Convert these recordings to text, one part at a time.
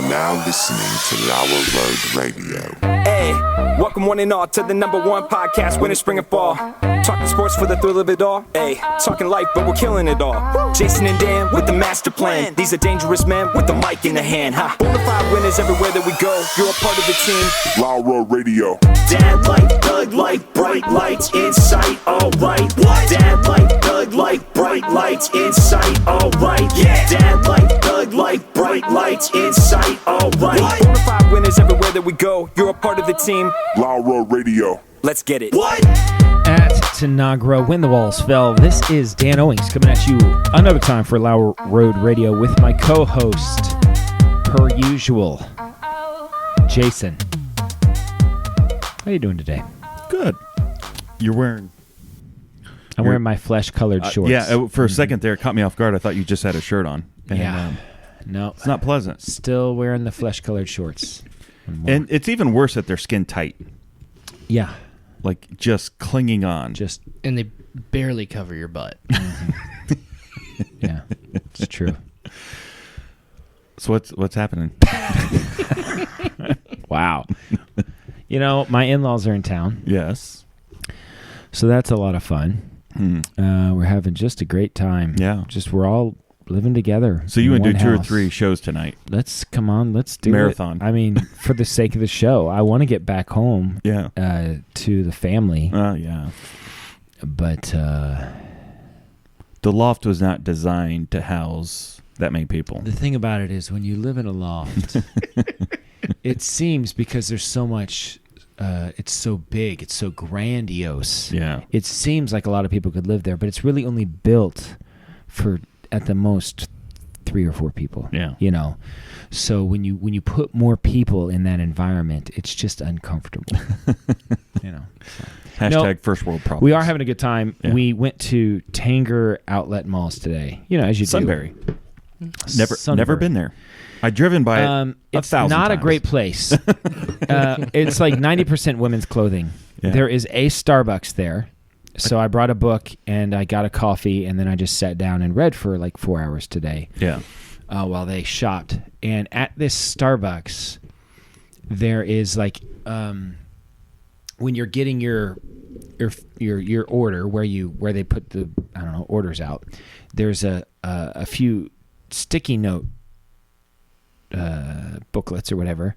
now listening to LauerRoadRadio. Hey, welcome one and all to the #1 podcast, winter, spring, and fall. Talking sports for the thrill of it all. Hey, talking life, but we're killing it all. Jason and Dan with the master plan. These are dangerous men with the mic in the hand. Bonafide winners everywhere that we go. You're a part of the team. LauerRoadRadio. Dad light, thug light, bright lights in sight. All right. What? Dad light, thug light, bright lights in sight. All right. Yeah. Dad light, thug light, bright lights in sight. All right. Bonafide winners everywhere that we go. You're a part of the team. LauerRoadRadio. Let's get it. What? At Tanagra, when the walls fell, this is Dan Owings coming at you another time for Lauer Road Radio with my co-host, per usual, Jason. How you doing today? Good. You're wearing... I'm wearing my flesh-colored shorts. Yeah, for a second there, it caught me off guard. I thought you just had a shirt on. And, yeah. No. It's not pleasant. Still wearing the flesh-colored shorts. And it's even worse that they're skin tight. Yeah. Like, just clinging on. And they barely cover your butt. Yeah, it's true. So what's happening? Wow. You know, my in-laws are in town. Yes. So that's a lot of fun. We're having just a great time. Yeah. We're all living together. So you want to do two or house. three shows tonight? Let's do Marathon. it. I mean, for the sake of the show, I want to get back home. Yeah. To the family. Oh, yeah. But the loft was not designed to house that many people. the thing about it is when you live in a loft, it seems because there's so much, it's so big, it's so grandiose. Yeah. It seems like a lot of people could live there, but it's really only built for, at the most, 3 or 4 people. Yeah. You know, so when you put more people in that environment, it's just uncomfortable. You know. Hashtag first world problems. We are having a good time. Yeah. We went to Tanger Outlet Malls today. You know, as you Sunbury. do. Never been there. I've driven by it it's 1,000 not times. a great place. It's like 90% women's clothing. Yeah. There is a Starbucks there. So I brought a book and I got a coffee and then I just sat down and read for like 4 hours today. Yeah. While they shopped. And at this Starbucks, there is like when you're getting your order where they put the orders out, there's a few sticky note booklets or whatever.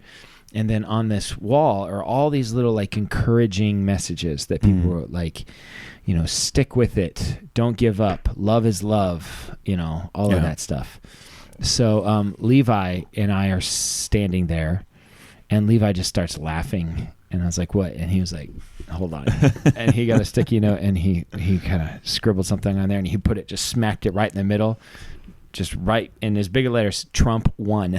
And then on this wall are all these little like encouraging messages that people wrote, like, you know, stick with it, don't give up, love is love, you know, all of that stuff. So Levi and I are standing there, and Levi just starts laughing, and I was like, "What?" And he was like, "Hold on," and he got a sticky note, and he kind of scribbled something on there, and he just smacked it right in the middle. Just right in his bigger letters, Trump won.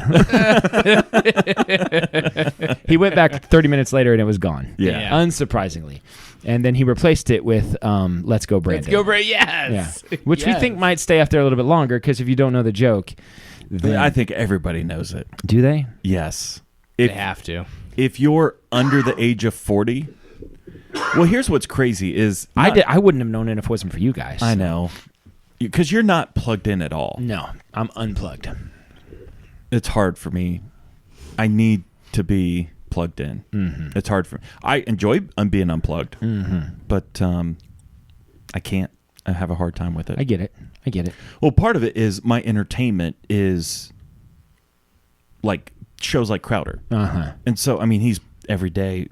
He went back 30 minutes later and it was gone. Yeah. Unsurprisingly. And then he replaced it with Let's Go Brandon. Let's go, Brandon. Yes. Yeah. Which we think might stay after a little bit longer because if you don't know the joke. Then... I think everybody knows it. Do they? Yes. They have to. If you're under the age of 40, well, here's what's crazy is... I wouldn't have known it if it wasn't for you guys. I know. Because you're not plugged in at all. No, I'm unplugged. It's hard for me. I need to be plugged in. Mm-hmm. It's hard for me. I enjoy being unplugged, but I can't. I have a hard time with it. I get it. Well, part of it is my entertainment is like shows like Crowder. And so, I mean, he's every day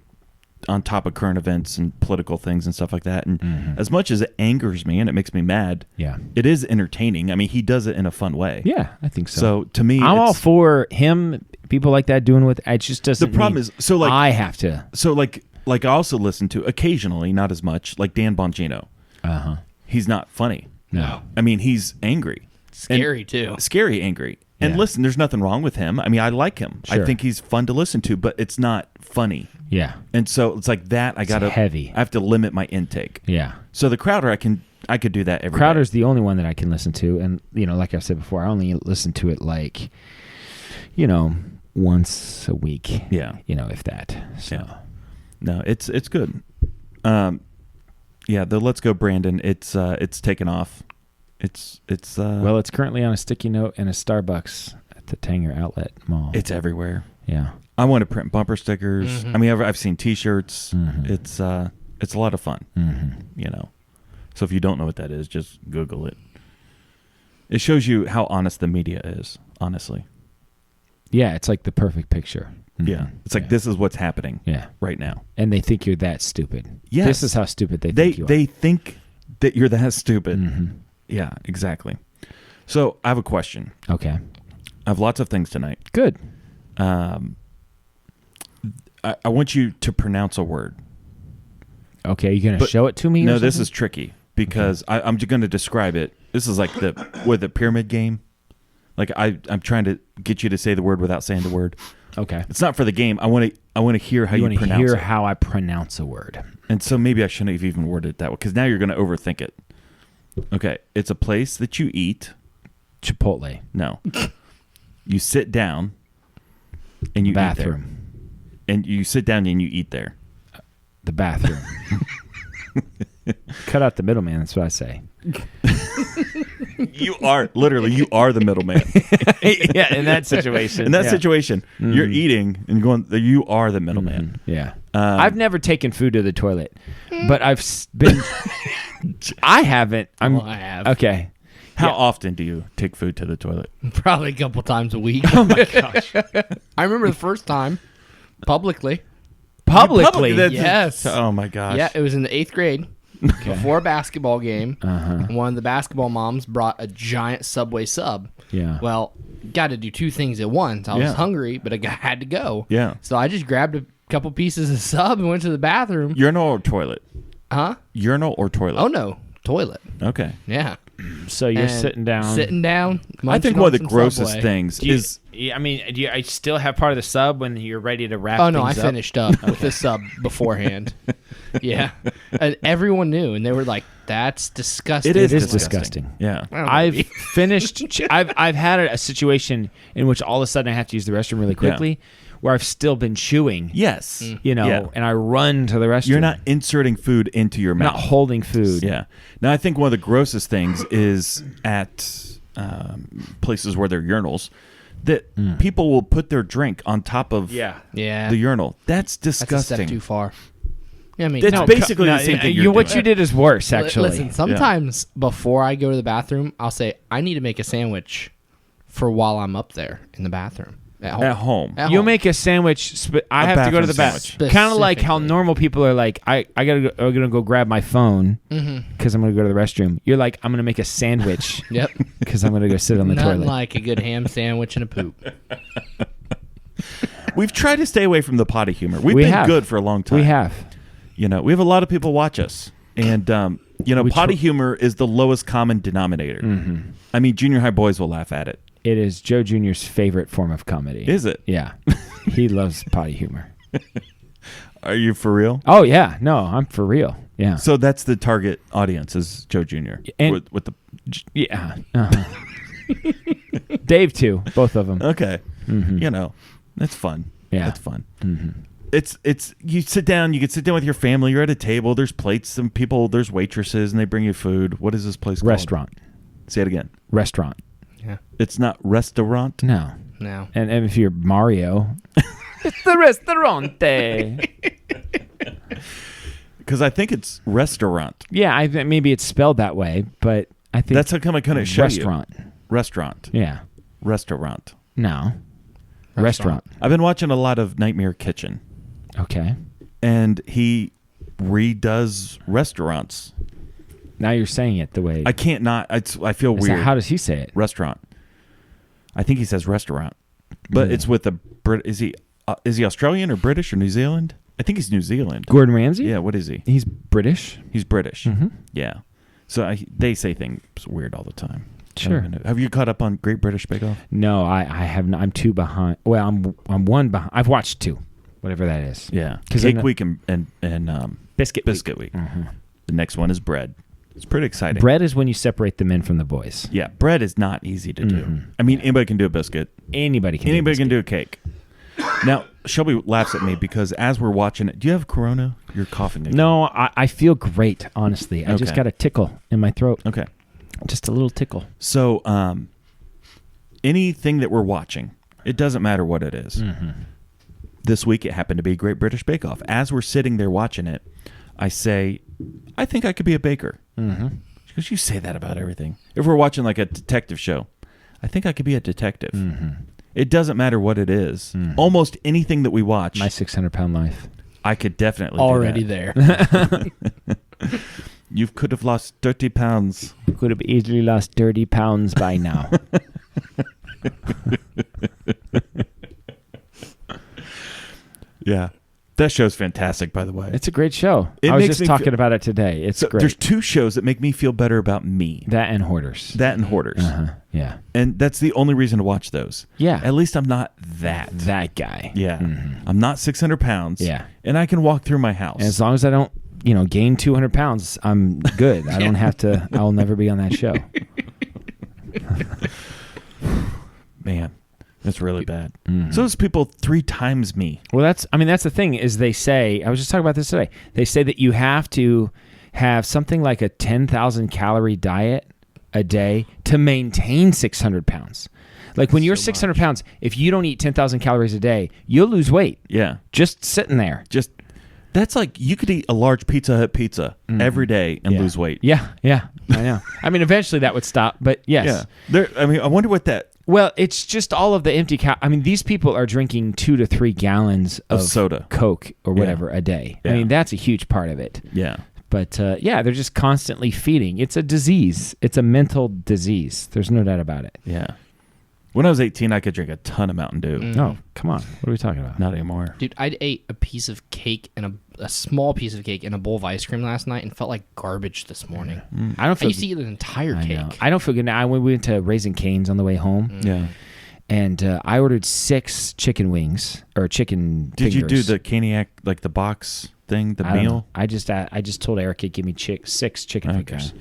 on top of current events and political things and stuff like that. And as much as it angers me and it makes me mad, it is entertaining. I mean, he does it in a fun way. Yeah, I think so. So to me, I'm all for him, people like that doing with it just doesn't the problem is, so like I have to. So like I also listen to occasionally, not as much, like Dan Bongino. He's not funny. No. I mean, he's angry. Scary too. Scary angry. And listen, there's nothing wrong with him. I mean, I like him. Sure. I think he's fun to listen to, but it's not funny. Yeah. And so it's like that. I have to limit my intake. Yeah. So the Crowder, I could do that every Crowder's day. the only one that I can listen to, and you know, like I said before, I only listen to it like, you know, once a week. Yeah. You know, if that. So. Yeah. No, it's good. Yeah, the Let's Go Brandon, it's taken off. It's well, it's currently on a sticky note in a Starbucks at the Tanger Outlet Mall. It's everywhere. Yeah. I want to print bumper stickers. I mean, I've seen T-shirts. It's a lot of fun. You know, so if you don't know what that is, just Google it. It shows you how honest the media is. Honestly. Yeah, it's like the perfect picture. Yeah, it's like this is what's happening. Yeah. Right now. And they think you're that stupid. Yes. This is how stupid they think you are. They think that you're that stupid. Yeah, exactly. So I have a question. Okay. I have lots of things tonight. Good. I want you to pronounce a word. Okay, you going to show it to me? No, this is tricky because I'm just going to describe it. This is like the pyramid game. Like I'm trying to get you to say the word without saying the word. Okay. It's not for the game. I want to hear how you want to pronounce hear it. how I pronounce a word. And so maybe I shouldn't have even worded it that way because now you're going to overthink it. Okay, it's a place that you eat. Chipotle. No. You sit down and you eat there. Bathroom. And you sit down and you eat there. The bathroom. Cut out the middleman, that's what I say. You are the middleman. Yeah, in that situation. In that situation, you're eating and going. You are the middleman. Yeah. I've never taken food to the toilet, but I've been. I haven't. I have. Okay. How often do you take food to the toilet? Probably a couple times a week. Oh my gosh. I remember the first time publicly. Publicly. Yes. Oh my gosh. Yeah, it was in the 8th grade. Before a basketball game, one of the basketball moms brought a giant Subway sub. Yeah. Well, got to do two things at once. I was hungry, but I had to go. Yeah. So I just grabbed a couple pieces of sub and went to the bathroom. Urinal or toilet? Huh? Urinal or toilet? Oh, no. Toilet. Okay. Yeah. So you're And sitting down. I think one of the some grossest Subway. things is I mean, do you still have part of the sub when you're ready to wrap Oh, no, I things up? finished up with the sub beforehand. Yeah. And everyone knew, and they were like, that's disgusting. It is disgusting. Yeah. I don't know, I've maybe. finished. I've had a situation in which all of a sudden I have to use the restroom really quickly, where I've still been chewing. Yes. You know, Yeah. and I run to the restroom. You're not inserting food into your mouth. not holding food. Yeah. Now, I think one of the grossest things is at places where there are urinals that people will put their drink on top of Yeah. the urinal. That's That's a disgusting. step too far. Yeah, I mean, It's basically the same thing What doing. you did is worse, actually. Listen, sometimes before I go to the bathroom, I'll say, I need to make a sandwich for while I'm up there in the bathroom. At home. You'll make a sandwich. I have to go to the bathroom bathroom. Kind of like how normal people are like, I'm gonna go grab my phone because I'm gonna go to the restroom. You're like, I'm gonna make a sandwich. Yep. Because I'm gonna go sit on the Nothing toilet. like a good ham sandwich and a poop. We've tried to stay away from the potty humor. We've We been have. good for a long time. We have. You know, we have a lot of people watch us. And, potty humor is the lowest common denominator. I mean, junior high boys will laugh at it. It is Joe Jr.'s favorite form of comedy. Is it? Yeah. He loves potty humor. Are you for real? Oh, yeah. No, I'm for real. Yeah. So that's the target audience is Joe Jr. And- with the Yeah. Dave, too. Both of them. okay. You know, that's fun. Yeah. That's fun. It's you sit down. You can sit down with your family. You're at a table. There's plates and people. There's waitresses and they bring you food. What is this place called? Restaurant. Say it again. Restaurant. Yeah. It's not restaurant. No. No. And if you're Mario, it's the restaurante. Because I think it's restaurant. Yeah, I think maybe it's spelled that way, but I think That's how come I couldn't show restaurant. you. Restaurant. Yeah. Restaurant. No. Restaurant. I've been watching a lot of Nightmare Kitchen, Okay. and he redoes restaurants. Now you're saying it the way. I can't not. I feel Is that- weird. how does he say it? Restaurant. I think he says restaurant, but it's with a Brit. Is he Australian or British or New Zealand? I think he's New Zealand. Gordon Ramsay? Yeah. What is he? He's British. He's British. Mhm. Yeah. So they say things weird all the time. I don't Sure. even know. Have you caught up on Great British Bake Off? No, I have not. I'm two behind. Well, I'm one behind. I've watched two, whatever that is. Yeah. 'Cause Cake I'm not- Week and Biscuit Week. The next one is bread. It's pretty exciting. Bread is when you separate the men from the boys. Yeah, bread is not easy to do. I mean, anybody can do a biscuit. Anybody can. Anybody do can do a cake. Now, Shelby laughs at me because as we're watching it, do you have Corona? You're coughing again. No, I feel great. Honestly, I just Okay. got a tickle in my throat. Okay. Just a little tickle. So, anything that we're watching. It doesn't matter what it is. Mm-hmm. This week it happened to be Great British Bake Off. As we're sitting there watching it, I say, I think I could be a baker. Mm-hmm. Because you say that about everything. If we're watching like a detective show, I think I could be a detective. Mm-hmm. It doesn't matter what it is. Mm-hmm. Almost anything that we watch, My 600-pound life. I could definitely Already do that. there. You could have lost 30 pounds. Could have easily lost 30 pounds by now. Yeah. That show's fantastic, by the way. It's a great show. It I was makes just me talking feel- about it today. It's great. There's two shows that make me feel better about me. That and Hoarders. That and Hoarders. Uh-huh. Yeah. And that's the only reason to watch those. Yeah. At least I'm not that. That guy. Yeah. Mhm. I'm not 600 pounds. Yeah. And I can walk through my house. And as long as I don't, gain 200 pounds, I'm good. I don't have to. I'll never be on that show. Man, that's really bad. Mhm. So those people 3 times me. Well, that's the thing is they say, I was just talking about this today. They say that you have to have something like a 10,000 calorie diet a day to maintain 600 pounds. Like when you're 600 pounds, if you don't eat 10,000 calories a day, you'll lose weight. Yeah. Just sitting there. That's like you could eat a large Pizza Hut pizza every day and lose weight. Yeah, I know. I mean, eventually that would stop, but yes. Yeah. I wonder what that Well, it's just all of the empty these people are drinking 2 to 3 gallons of soda, Coke, or whatever a day. Yeah. I mean, that's a huge part of it. Yeah. But they're just constantly feeding. It's a disease. It's a mental disease. There's no doubt about it. Yeah. When I was 18, I could drink a ton of Mountain Dew. Oh, come on. What are we talking about? Not anymore. Dude, I ate a piece of cake and a small piece of cake and a bowl of ice cream last night and felt like garbage this morning. I don't I feel used to eat an entire I cake. know. I don't feel good now. We went to Raising Cane's on the way home, Yeah. and I ordered 6 chicken wings or chicken Did you do fingers. the Caniac, like the box thing, the I don't meal? know. I just told Eric to give me 6 chicken Okay. fingers,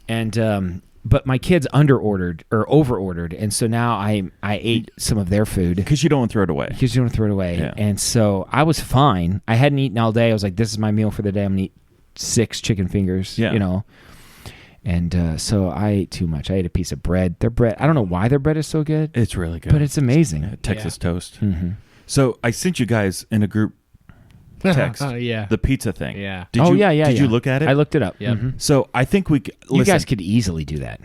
and but my kids over-ordered, and so now I ate some of their food Because you don't want to throw it away. because you don't want to throw it away. Yeah. And so I was fine. I hadn't eaten all day. I was like, this is my meal for the day. I'm gonna eat 6 chicken fingers. Yeah. And so I ate too much. I ate a piece of bread. Their bread, I don't know why their bread is so good, It's really good. but it's amazing. Texas toast. Mm-hmm. So I sent you guys in a group text Yeah. the pizza thing. Yeah. Did you, Did you look at it? I looked it up. Yep. Mhm. So I think we. You guys could easily do that.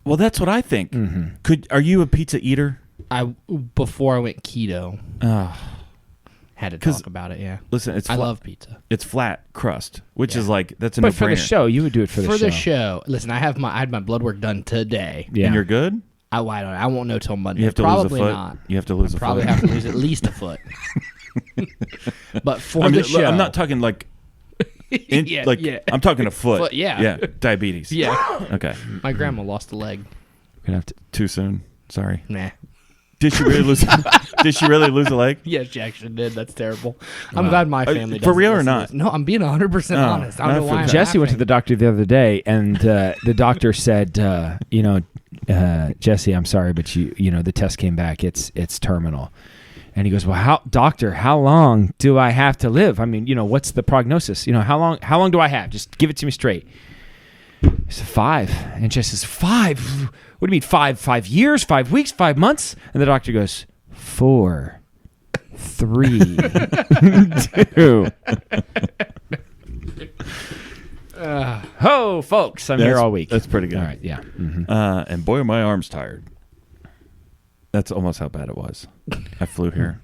Well, that's what I think. Mhm. Are you a pizza eater? Before I went keto, had to 'Cause- talk about it. Yeah. Listen, it's I love pizza. it's flat crust, which Yeah. is like that's a But no-brainer. for the show, you would do it for the show. show. Listen, I had my blood work done today. Yeah. And you're good. I won't know till Monday. You have to Probably lose a foot. not. You have to lose a Probably foot. have to lose at least a foot. But for I'm the just- show, I'm not talking like. Yeah, yeah. I'm talking a foot. Foot, yeah. Yeah. Diabetes. Yeah. Okay. My grandma lost a leg. Gonna have to. Too soon. Sorry. Nah. Did she really lose? Did she really lose a leg? Yes, she actually did. That's terrible. I'm glad my family for doesn't real or listen to not? this. No, I'm being 100% Oh, honest. I don't I know why feel I'm bad. Jesse went to the laughing. doctor the other day, and the doctor said, Jesse, I'm sorry, but the test came back. It's terminal. And he goes, well, doctor, how long do I have to live? I mean, what's the prognosis? How long do I have? Just give it to me straight. He said 5. And Jesse says, 5? What do you mean 5? 5 years, 5 weeks, 5 months? And the doctor goes, 4, 3, 2. Ho, folks, I'm here all week. That's pretty good. All right, yeah. Mhm. And boy, are my arms tired. That's almost how bad it was. I flew here.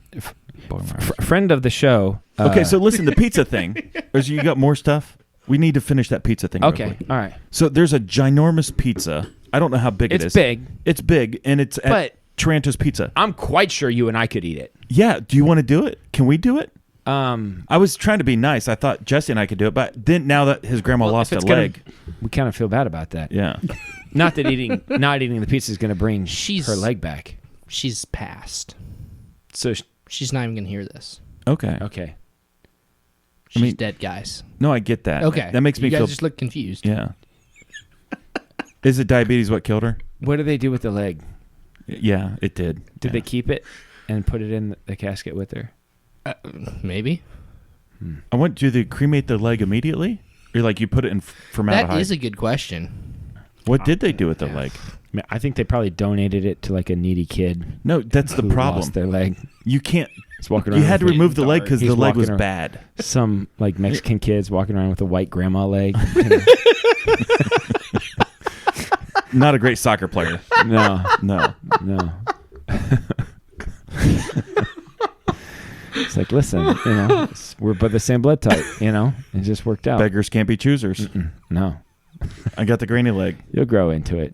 Boy, my arms. Friend of the show. Okay, so listen, the pizza thing. Is you got more stuff? We need to finish that pizza thing. real Okay, quick. all right. So there's a ginormous pizza. I don't know how big it is. It's big. It's big, and it's at But- Taranto's Pizza. I'm quite sure you and I could eat it. Yeah. Do you want to do it? Can we do it? I I was trying to be nice. I thought Jesse and I could do it, but then now that his grandma lost a leg, we kind of feel bad about that. yeah. Not that not eating the pizza is going to bring She's- her leg back. She's passed. So She's not even going to hear this. Okay. okay. She's mean- dead, guys. No, I get that. Okay. That makes me you guys feel. just look confused. Yeah. Is it diabetes what killed her? What do they do with the leg? Yeah, it did. Did Yeah. they keep it and put it in the casket with her? Maybe. Do they cremate the leg immediately, or like you put it in formaldehyde? That is a good question. What did they do with the leg? I think they probably donated it to like a needy kid. No, that's the who problem. Lost their leg. You can't. He's walking You around had to with remove the leg because He's the leg was walking around- bad. Some like Mexican kids walking around with a white grandma leg. Not a great soccer player. No. No. It's like, listen, we're but the same blood type, it just worked out. Beggars can't be choosers. No, I got the grainy leg. you'll grow into it.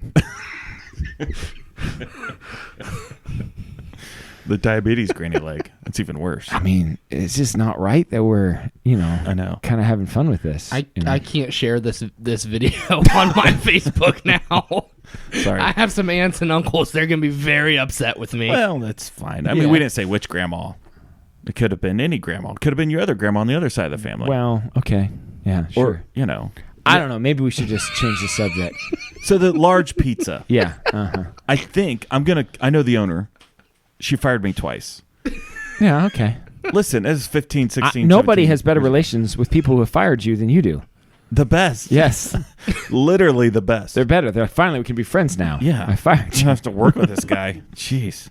The diabetes grainy leg. It's even worse. I mean, it's just not right that we're, I know. kind of having fun with this. I can't share this video on my Facebook now. Sorry. I have some aunts and uncles. They're going to be very upset with me. Well, that's fine. I mean, we didn't say which grandma. It could have been any grandma. It could have been your other grandma on the other side of the family. Well, okay. Yeah, sure. Or, I don't know. Maybe we should just change the subject. So the large pizza. Yeah. Uh-huh. I think I know the owner. She fired me twice. Yeah, okay. Listen, as 15, 16, nobody 17 has better years- relations with people who have fired you than you do. The best. Yes. Literally the best. They're better. Finally, we can be friends now. Yeah. I fired You you. have to work with this guy. Jeez.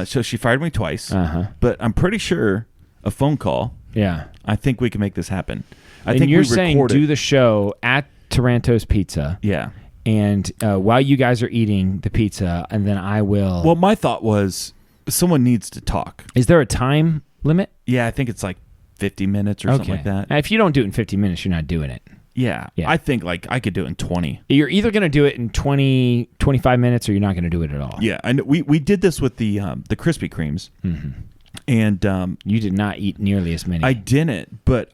So she fired me twice. Uh-huh. But I'm pretty sure a phone call. Yeah. I think we can make this happen. I And think you're we saying recorded. do the show at Taranto's Pizza. Yeah. And while you guys are eating the pizza, and then I will. Well, my thought was someone needs to talk. Is there a time limit? Yeah, I think it's like 50 minutes or something like that. If you don't do it in 50 minutes, you're not doing it. Yeah. I think like I could do it in 20. You're either going to do it in 20, 25 minutes, or you're not going to do it at all. Yeah, and we did this with the Krispy Kremes, and You did not eat nearly as many. I didn't, but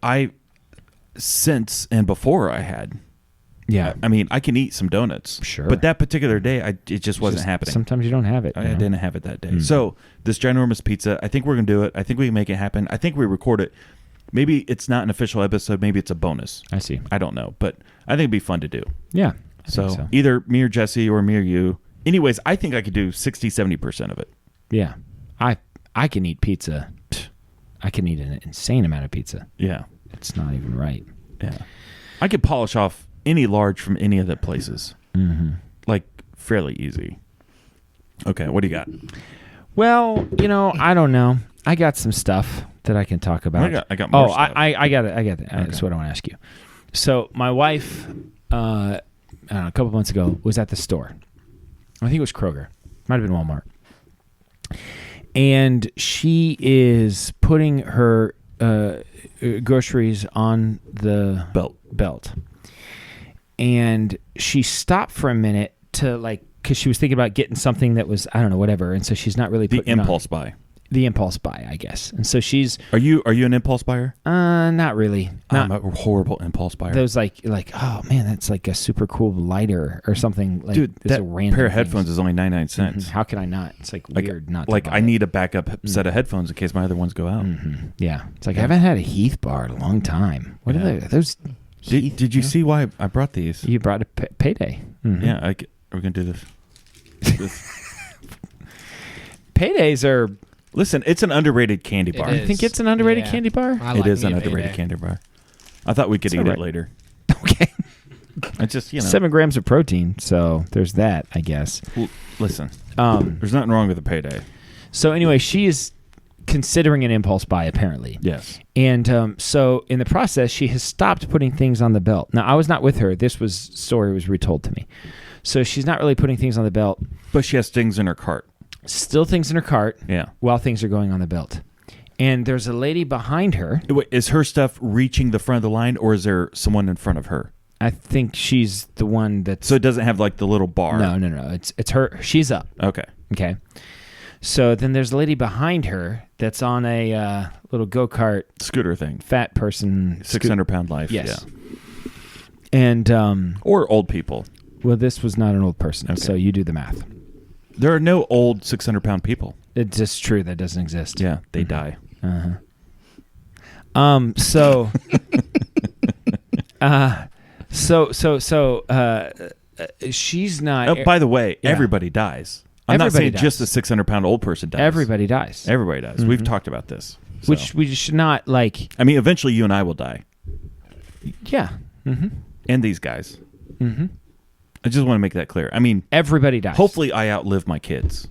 since and before I had. Yeah. I mean, I can eat some donuts. Sure. But that particular day, it just wasn't happening. Sometimes you don't have it. I didn't have it that day. So this ginormous pizza, I think we're going to do it. I think we can make it happen. I think we record it. Maybe it's not an official episode. Maybe it's a bonus. I see. I don't know. But I think it'd be fun to do. Yeah. I So, think so. either me or Jesse or me or you. Anyways, I think I could do 60, 70% of it. Yeah. I can eat pizza. I can eat an insane amount of pizza. Yeah. It's not even right. Yeah. I could polish off any large from any of the places. Mm-hmm. Like, fairly easy. Okay, what do you got? Well, I don't know. I got some stuff that I can talk about. I got more stuff. I got it. I got it. That's what I want to ask you. So my wife, I don't know, a couple months ago, was at the store. I think it was Kroger. Might have been Walmart. And she is putting her groceries on the belt. And she stopped for a minute to because she was thinking about getting something that was, I don't know, whatever. And so she's not really The putting it on. impulse buy. The impulse buy, I guess. And so she's Are you an impulse buyer? not really. Not I'm a horrible impulse buyer. those like oh man, that's like a super cool lighter or something. Like, Dude, it's that a random pair of thing. headphones is only 99 cents. How can I not? It's like weird not to Like buy I it. need a backup set of headphones in case my other ones go out. Yeah, it's like I haven't had a Heath bar in a long time. What are they? Are those? Heath, Did you see why I brought these? You brought a payday. Mhm. Yeah, are we gonna do this? Paydays are. Listen, it's an underrated candy bar. It I think it's an underrated Yeah. candy bar. I It like is me an a underrated Payday. candy bar. I thought we could It's eat all right. it later. Okay. I just 7 grams of protein, so there's that, I guess. Listen, Um, there's nothing wrong with a payday. so anyway, she is considering an impulse buy, apparently. Yes. And so in the process, she has stopped putting things on the belt. Now, I was not with her. This story was retold to me. So she's not really putting things on the belt. But she has things in her cart. Still things in her cart Yeah. while things are going on the belt. And there's a lady behind her. Wait, is her stuff reaching the front of the line, or is there someone in front of her? I think she's the one that's... So it doesn't have like the little bar. No. It's her. She's up. Okay. Okay. So then there's a lady behind her that's on a little go-kart Scooter thing. fat person. 600-pound life. Yes. Yeah. And, Or old people. well, this was not an old person, Okay. so you do the math. There are no old 600-pound people. It's just true. That doesn't exist. Yeah, they die. So, she's not. Oh, by the way, Yeah. everybody dies. I'm not Everybody saying just dies. a 600-pound old person dies. Everybody dies. Everybody does. We've talked about this. So. Which we should not like. I mean, eventually you and I will die. Yeah. Mm-hmm. And these guys. Mm-hmm. I just want to make that clear. I mean, Everybody dies. hopefully I outlive my kids.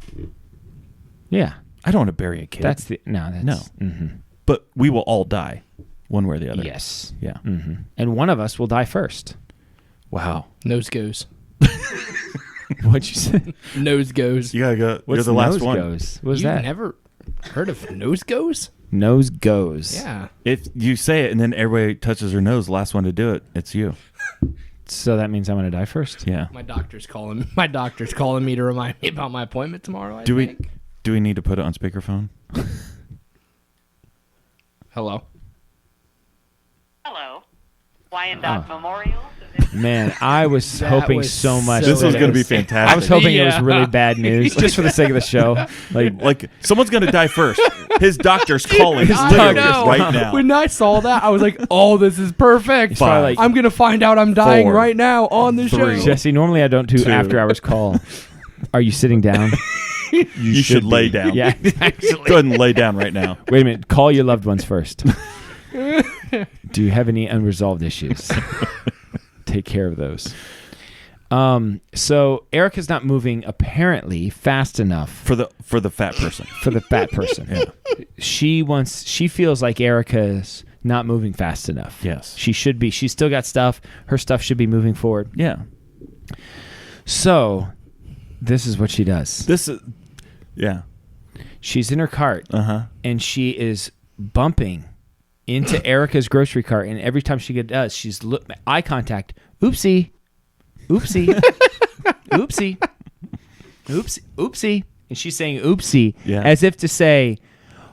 Yeah. I don't want to bury a kid. That's no. But we will all die, one way or the other. Yes. Yeah. And one of us will die first. Wow. Nose goes. What'd you say? Nose goes. You gotta go. What's You're the last nose one. goes? What's You've that? never heard of nose goes? Nose goes. Yeah. If you say it and then everybody touches their nose, the last one to do it, it's you. So that means I'm going to die first? Yeah. My doctor's calling me to remind me about my appointment tomorrow. I Do think. we need to put it on speakerphone? Hello. Hello. Wyandotte Oh. Memorial. Man, I was hoping was so much. so This was that going to it be was- fantastic. I was hoping it was Yeah. really bad news, just for the sake of the show. Like someone's going to die first. His doctor's calling His literally doctor's- right now. When I saw that, I was like, "Oh, this is perfect. Five, I'm gonna find out I'm dying 4, right now on the show." 3. Jesse, normally I don't do 2. after hours call. Are you sitting down? You should lay down. Yeah, Go ahead and lay down right now. Wait a minute. Call your loved ones first. Do you have any unresolved issues? Take care of those. So Erica's not moving apparently fast enough For the fat person. for the fat person. She feels like Erica's not moving fast enough. Yes. She should be. She's still got stuff. Her stuff should be moving forward. Yeah. So this is what she does. This is yeah. She's in her cart and she is bumping into Erica's grocery cart, and every time she does, she's eye contact. Oopsie. Oopsie. Oopsie. Oopsie. Oopsie. And she's saying oopsie as if to say,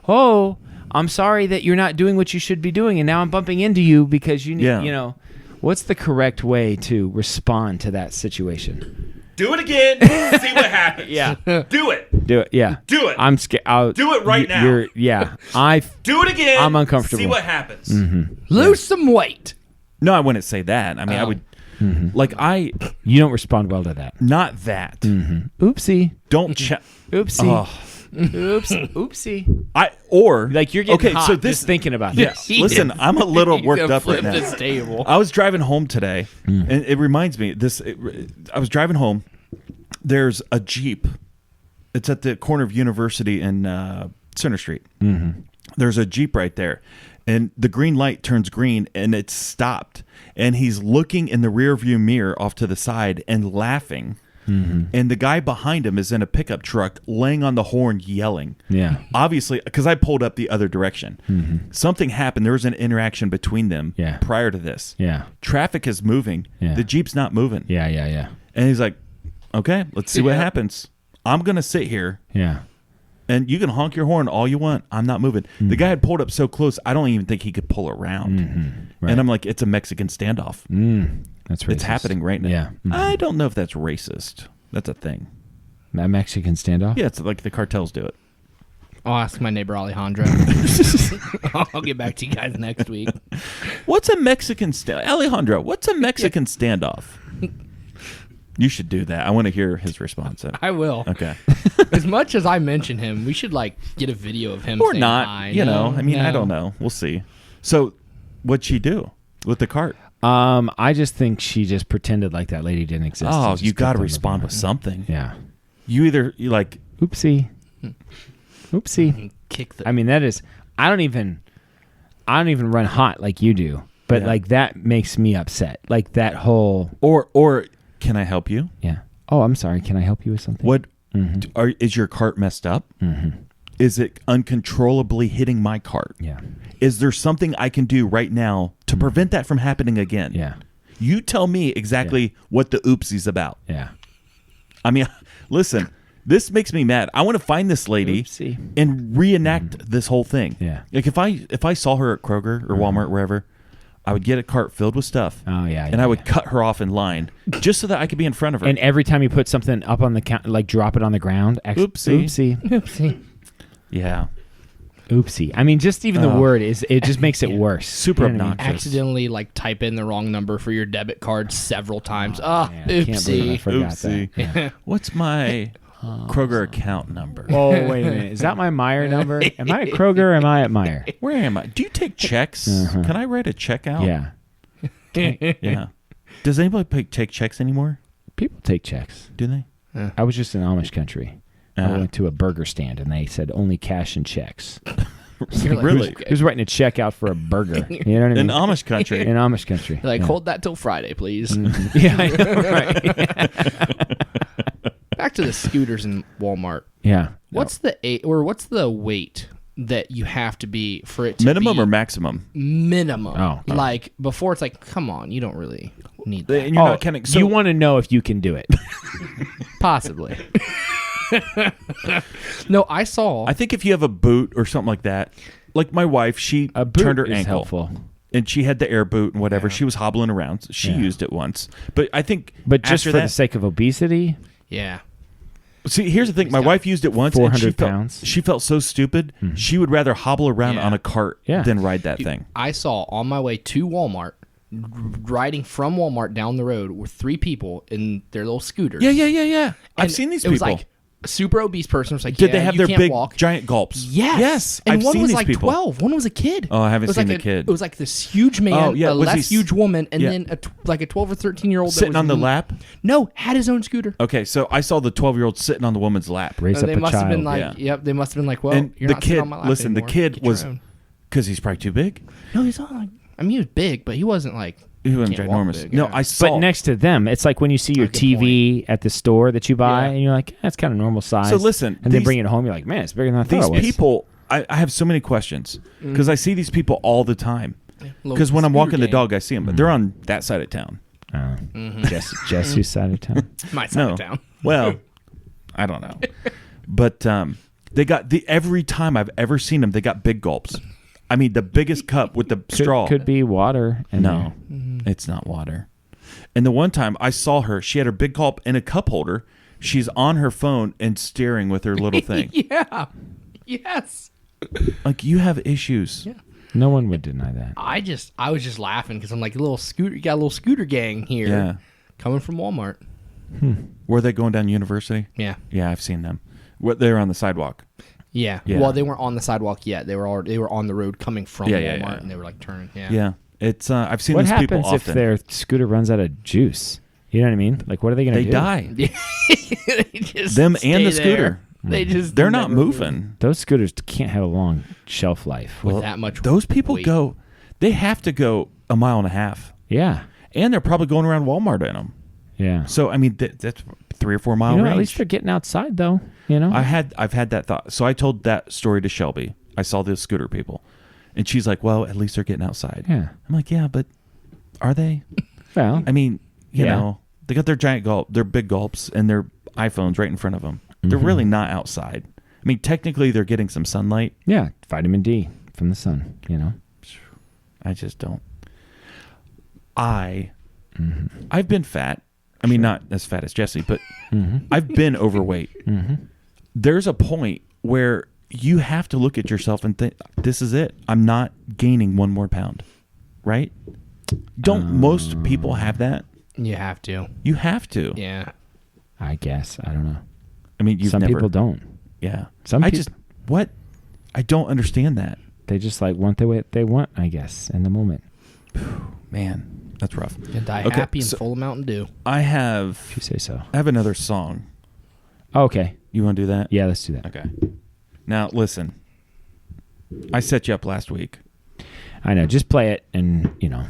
"Oh, I'm sorry that you're not doing what you should be doing, and now I'm bumping into you because you need, you know." What's the correct way to respond to that situation? Do it again. See what happens. Yeah. Do it. Do it. Yeah. Do it. I'm scared. Do it right now. Do it again. I'm uncomfortable. See what happens. Lose some weight. No, I wouldn't say that. I mean, I would You don't respond well to that. not that. Oopsie. Don't Oopsie. Oh. Oops. Oopsie. Like you're getting hot so this just thinking about this. Listen, I'm a little worked up right now. This table. I was driving home today, and it reminds me I was driving home. There's a Jeep. It's at the corner of University and Center Street. There's a Jeep right there, and the green light turns green, and it's stopped. And he's looking in the rearview mirror off to the side and laughing. And the guy behind him is in a pickup truck laying on the horn yelling. Yeah. Obviously, because I pulled up the other direction. Something happened. There was an interaction between them prior to this. Yeah. Traffic is moving. Yeah. The Jeep's not moving. Yeah. And he's like, okay, let's see what happens. I'm going to sit here. Yeah. And you can honk your horn all you want. I'm not moving. The guy had pulled up so close, I don't even think he could pull around. Right. And I'm like, it's a Mexican standoff. That's racist. It's happening right now. Yeah. I don't know if that's racist. That's a thing. A Mexican standoff? Yeah, it's like the cartels do it. I'll ask my neighbor Alejandro. I'll get back to you guys next week. What's a Mexican Alejandro, what's a Mexican standoff? You should do that. I want to hear his response. I will. Okay. As much as I mention him, we should get a video of him Or saying not. hi. You know, No, I mean, I no. don't know. We'll see. So what'd she do with the cart? I just think she just pretended like that lady didn't exist. Oh, and you just got kept to on respond looking with at something. her. Yeah. You like, Oopsie. Oopsie. Kick the. I mean, that is. I don't even run hot like you do, but Yeah. like that makes me upset. Like that whole. or can I help you? Yeah. Oh, I'm sorry. Can I help you with something? What is your cart messed up? Is it uncontrollably hitting my cart? Yeah. Is there something I can do right now to prevent that from happening again? Yeah. You tell me exactly what the oopsie's about. Yeah. I mean, listen, this makes me mad. I want to find this lady Oopsie. and reenact this whole thing. Yeah. Like if I saw her at Kroger or Walmart, wherever, I would get a cart filled with stuff. Oh, yeah. And I would cut her off in line just so that I could be in front of her. And every time you put something up on the count, like drop it on the ground. Oopsie. Oopsie. Oopsie. yeah. Oopsie. I mean, just even the word it just makes it worse. Super You know what I mean? obnoxious. Accidentally type in the wrong number for your debit card several times. Ah, Man, I can't believe I oopsie. forgot Oopsie. that. Yeah. What's my Kroger account number? Oh, wait a minute. Is that my Meyer number? Am I at Kroger or am I at Meyer? Where am I? Do you take checks? Can I write a check out? Yeah. Yeah. Does anybody take checks anymore? People take checks. Do they? I was just in Amish country. I went to a burger stand, and they said only cash and checks. Really? Who's writing a check out for a burger? You know what I mean? In Amish country. In Amish country. Like, hold that till Friday, please. Yeah, I know, right. Back to the scooters in Walmart. Yeah. What's the weight that you have to be for it to Minimum be or maximum? minimum? Oh, okay. Like before, it's like, come on, you don't really need that. And you're not counting. So you want to know if you can do it. Possibly. No, I saw. I think if you have a boot or something like that, like my wife, she A boot turned her is ankle. helpful. And she had the air boot and whatever. Yeah. She was hobbling around. So she used it once. But I think But just after for that, the sake of obesity, Yeah. see, here's the thing. My wife used it once. 400 and pounds. She felt so stupid. She would rather hobble around Yeah. on a cart Yeah. than ride that thing. I saw on my way to Walmart, riding from Walmart down the road with 3 people in their little scooters. Yeah. I've And seen these it people. was like a super obese person was like, Did yeah, they have you their can't big walk. giant gulps? Yes. And I've one seen was these like people. 12. One was a kid. Oh, I haven't It was seen like the kid. It was like this huge man, Oh, yeah. a Was he less huge woman, and yeah. then like a 12 or 13-year-old that Sitting was on the lap? No, had his own scooter. Okay, so I saw the 12-year-old sitting on the woman's lap. raise up They a must have child. been like, Yeah. yep, they must have been like, well, And you're the not sitting kid, on my lap listen, anymore. the kid Get your was, own. because he's probably too big. No, he's not like, I mean, he was big, but he wasn't like, He wasn't can't walk ginormous. big, No, yeah. I saw. But next to them, it's like when you see your Good TV at the store that you buy, Yeah. and you're like, that's kind of normal size. So listen, and then these- bring it home, you're like, man, it's bigger than I thought these it was. people, I have so many questions because I see these people all the time. little Because when I'm scooter walking the gang. dog, I see them, but they're on that side of town. Jesse's side of town. My side of town. Well, I don't know. But they got every time I've ever seen them, they got big gulps. I mean, the biggest cup with the straw. Could be water. In No, Mm-hmm. it's not water. And the one time I saw her, she had her big gulp in a cup holder. She's on her phone and staring with her little thing. Yeah. Yes. Like, you have issues. Yeah. No one would deny that. I was just laughing because I'm like, you got a little scooter gang here. Yeah. Coming from Walmart. Were they going down University? Yeah. Yeah, I've seen them. They're on the sidewalk. Yeah. Yeah. Well, they weren't on the sidewalk yet. They were on the road coming from Yeah, Walmart, yeah. and they were like turning. Yeah. Yeah. It's I've seen What these people happens if often. their scooter runs out of juice? You know what I mean? Like, what are they going to They do? die. They just Them stay and the there. scooter. They just They're not never move. moving. Those scooters can't have a long shelf life. With that much. Those people weight. go. They have to go a mile and a half, Yeah. and they're probably going around Walmart in them. Yeah. So I mean, that's 3 or 4 mile You know, range. at least they're getting outside, though. You know? I've had that thought. So I told that story to Shelby. I saw the scooter people, and she's like, "Well, at least they're getting outside." Yeah. I'm like, "Yeah, but are they?" Well, I mean, you Yeah. know, they got their giant gulp, their big gulps, and their iPhones right in front of them. They're really not outside. I mean, technically, they're getting some sunlight. yeah, vitamin D from the sun, you know? I just don't. I've been fat. I mean, not as fat as Jesse, but I've been overweight. There's a point where you have to look at yourself and think, this is it. I'm not gaining 1 more pound. Right? Don't most people have that? You have to. You have to. Yeah. I guess. I don't know. I mean, you've Some never. people don't. Yeah. Some I peop- just, what? I don't understand that. They just like want the way they want, I guess, in the moment. Man, that's rough. You die Okay, happy and so- full of Mountain Dew. I If have you say so. another song. Oh, okay. You want to do that? Yeah, let's do that. Okay. Now, listen. I set you up last week. I know. Just play it and, you know,